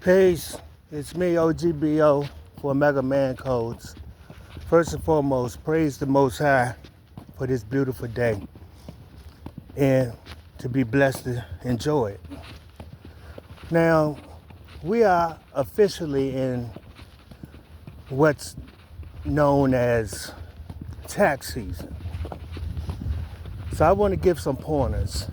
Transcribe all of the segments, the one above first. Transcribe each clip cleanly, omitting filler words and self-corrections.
Peace. It's me, O.G.B.O, for Mega Man Codes. First and foremost, praise the Most High for this beautiful day and to be blessed to enjoy it. Now, we are officially in what's known as tax season. So I want to give some pointers.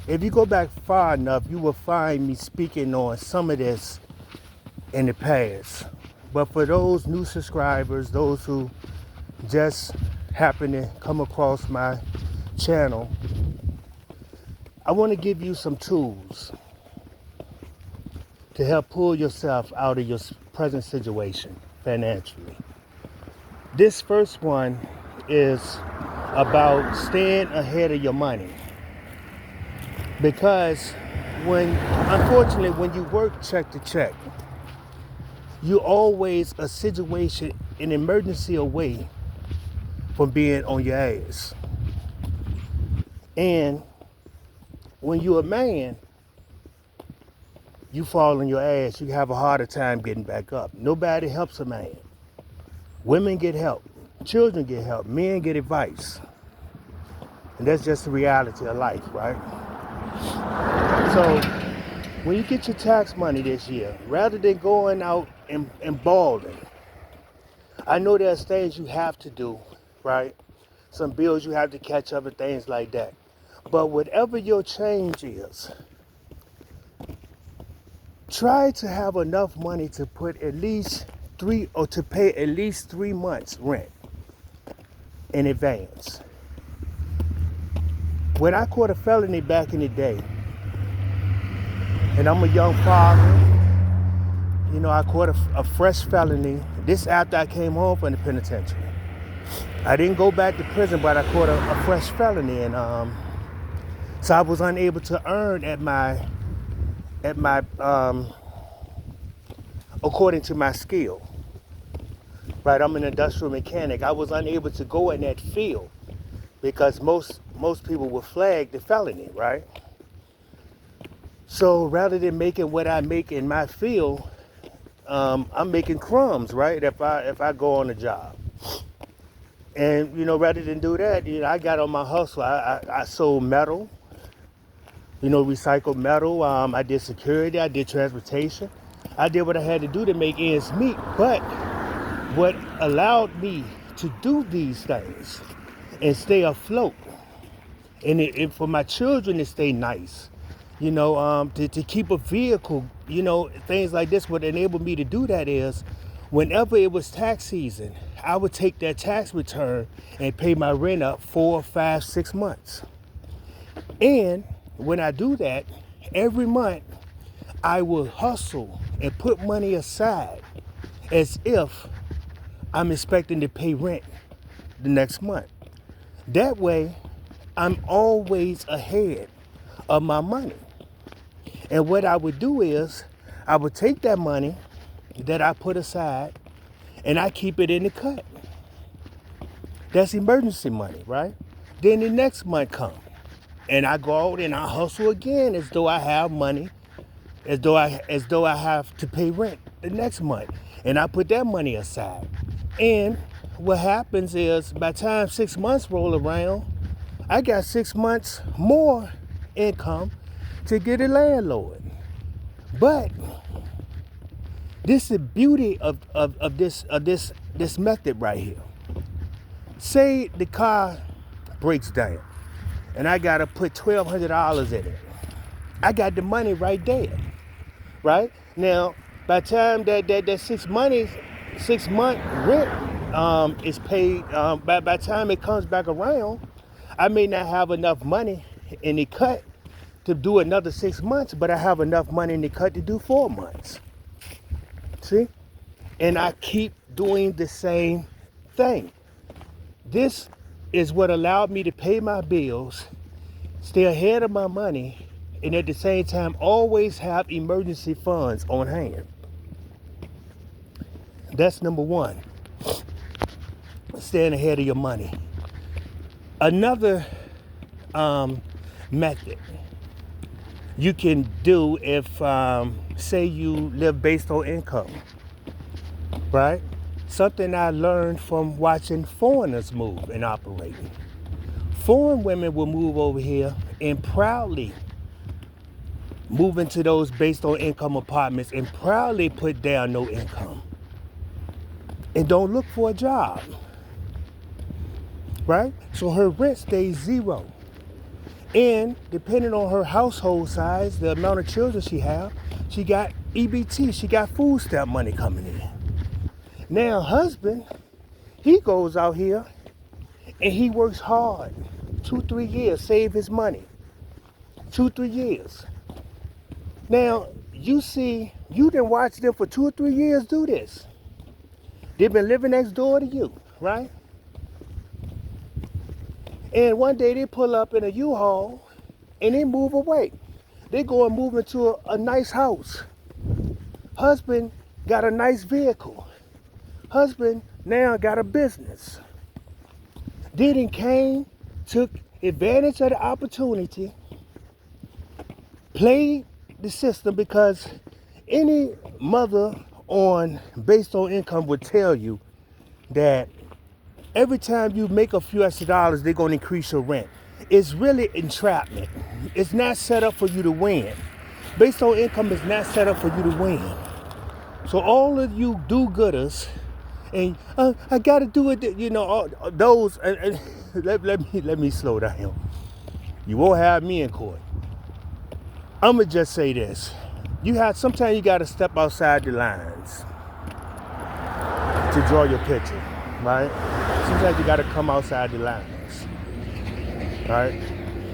If you go back far enough, you will find me speaking on some of this in the past. But for those new subscribers, those who just happen to come across my channel, I want to give you some tools to help pull yourself out of your present situation financially. This first one is about staying ahead of your money. Because unfortunately, when you work check to check, you're always a situation, an emergency away from being on your ass. And when you're a man, you fall on your ass, you have a harder time getting back up. Nobody helps a man. Women get help, children get help, men get advice. And that's just the reality of life, right? So when you get your tax money this year, rather than going out and balling, I know there's things you have to do, right? Some bills you have to catch up and things like that. But whatever your change is, try to have enough money to put at least to pay at least 3 months rent in advance. When I caught a felony back in the day, and I'm a young father, I caught a fresh felony. This after I came home from the penitentiary. I didn't go back to prison, but I caught a fresh felony, and so I was unable to earn at my according to my skill. Right, I'm an industrial mechanic. I was unable to go in that field because most people would flag the felony, right? So rather than making what I make in my field, I'm making crumbs, right? If I go on a job, and rather than do that, I got on my hustle. I sold metal, recycled metal. I did security. I did transportation. I did what I had to do to make ends meet. But what allowed me to do these things and stay afloat, and for my children to stay nice, to keep a vehicle, things like this, what enabled me to do that is whenever it was tax season, I would take that tax return and pay my rent up 4, 5, 6 months. And when I do that, every month I will hustle and put money aside as if I'm expecting to pay rent the next month. That way, I'm always ahead of my money. And what I would do is, I would take that money that I put aside and I keep it in the cut. That's emergency money, right? Then the next month comes and I go out and I hustle again as though I have money, as though I have to pay rent the next month. And I put that money aside. And what happens is by the time 6 months roll around, I got 6 months more income to get a landlord. But this is the beauty of this method right here. Say the car breaks down and I gotta put $1,200 in it. I got the money right there, right? Now, by the time that 6 month rent is paid, by the time it comes back around, I may not have enough money in the cut to do another 6 months, but I have enough money in the cut to do 4 months. See? And I keep doing the same thing. This is what allowed me to pay my bills, stay ahead of my money, and at the same time always have emergency funds on hand. That's number one. Staying ahead of your money. Another method you can do if, say, you live based on income, right? Something I learned from watching foreigners move and operate. Foreign women will move over here and proudly move into those based on income apartments and proudly put down no income and don't look for a job, right? So her rent stays zero. And depending on her household size, the amount of children she have, she got EBT, she got food stamp money coming in. Now husband, he goes out here and he works hard, 2-3 years, save his money, 2-3 years. Now you see, you done watch them for 2 or 3 years do this. They've been living next door to you, right? And one day they pull up in a U-Haul and they move away. They go and move into a nice house. Husband got a nice vehicle. Husband now got a business. Then came, took advantage of the opportunity, played the system, because any mother on based on income would tell you that every time you make a few extra dollars, they're going to increase your rent. It's really entrapment. It's not set up for you to win. Based on income is not set up for you to win. So all of you do-gooders, and I got to do it, you know, all those. Let me slow down. You won't have me in court. I'm gonna just say this: sometimes you got to step outside the lines to draw your picture, right? Sometimes you got to come outside the lines, right?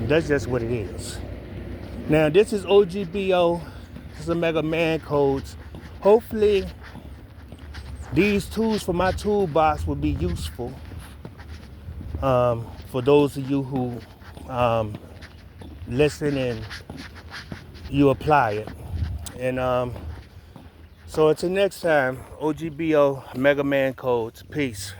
That's just what it is. Now, this is O.G.B.O. This is a Mega Man Codes. Hopefully, these tools for my toolbox will be useful for those of you who listen and you apply it. And so until next time, O.G.B.O. Mega Man Codes. Peace.